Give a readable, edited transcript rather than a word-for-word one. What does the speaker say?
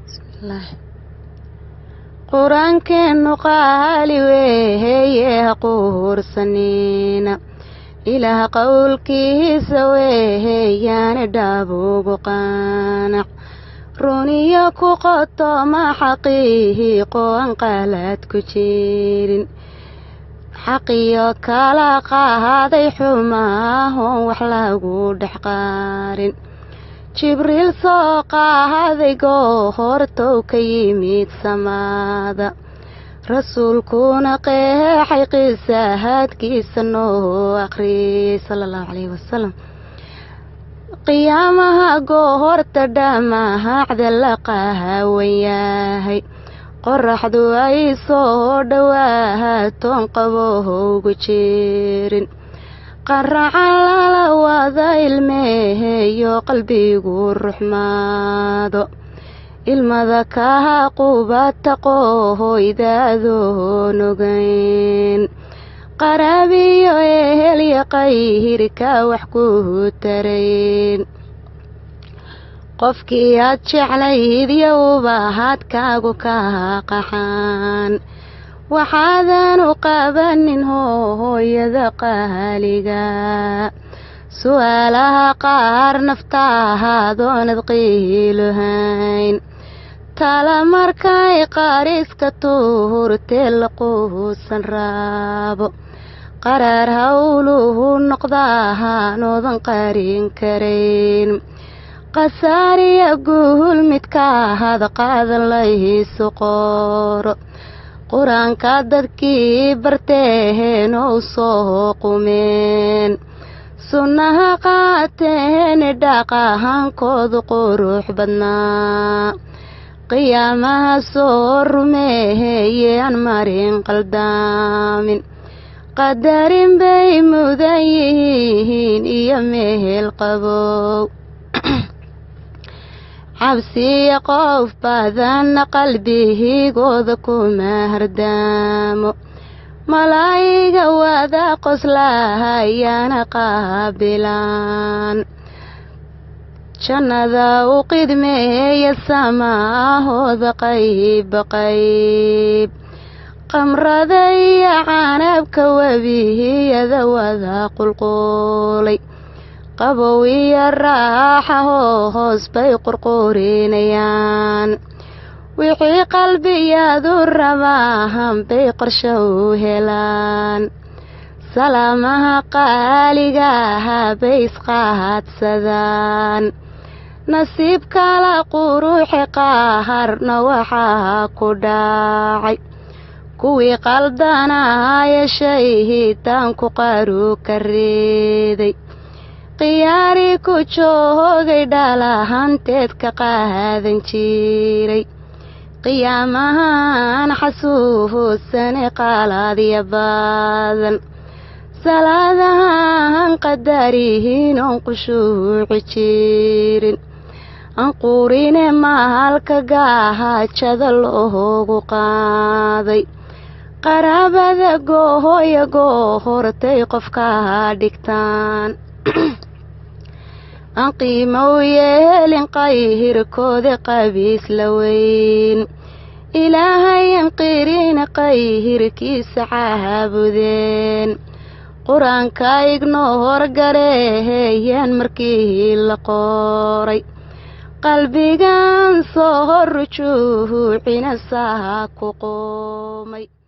bismillah. Quraankeenu qaali weeye ha quursanina ilaah qowlkiisa weeyaan dhaabugu qanac runiyo ku qoto ma xaqiiqo aan qalad ku jirin xaqiyo kala qaaday xumaho wax lagu dhaxqaarin jibriil soo qaaday goortow ka yimid samada rasuulkuna qeexay qisaadkiisa noo aqriyay sallallahu alayhi wasallam qiyaamaha goorta dhammaacda la qaawayahay qoraxdu ay soo dhawaato qabowgu jirin qaraca lala wada ilmeeyo qalbigu ruxmaado ilmada ka qubata qohoydadoo nogayn qarabiyo ehel yaqayrka wax ku tarayn qofkii aad jeclayd yowbahadkaagu ka qaxaan waxaadan u qabanin hooyada qaaliga su'aalaha qaar naftaadoonad qiiluhayn tala markay qaariska tuurtee la quusan raabo qaraar hawluhu noqdaanoodan qarin karayn qasaariya guul midka hada qaadan laysu qoro quraanka dadkii barteen oo soo qumeen sunnaha qaateen dhaqankoodu qurux badnaa qiyaamaha soo rumeeyeen marin qaldaamin qadarin bay mudan yihiin iyo meel qabow cabsiya qof badan qalbigooda kuma hardaamo malaa'iga wada qoslahayana qaabilaan jannada u qidmeeya samahooda qayb qayb qamrada iyo canabka webiyada wada qulqulay qabow iyo raaxa hoos bay qurqurinayaan wixii qalbiyadu rabaan bay qorsho u helaan salaamaha qaaligaha bay isqaadsadaan nasiib kala quruxi qaharna waxaa ku dhacay kuwii qaldanaya shaydaanku qaru ka reeday qiyaari ku joogay dhalahanteed ka qaadan jiray qiyaamahan xasuusane qaalaadya badan salaadahan qadarihiin oon qushuuci jirin aan qurine mahalka gaahajada loogu qaaday qaraabada goohoya goortay qofka dhigtaan aan qiimo u yeelin qayrkooda qabiis la weyn ilaahay aan qirin qayrkiisa caabudeen quraanka ignoor gareeyeen markii la qoray qalbigan soo rujuucina saa ku qoomay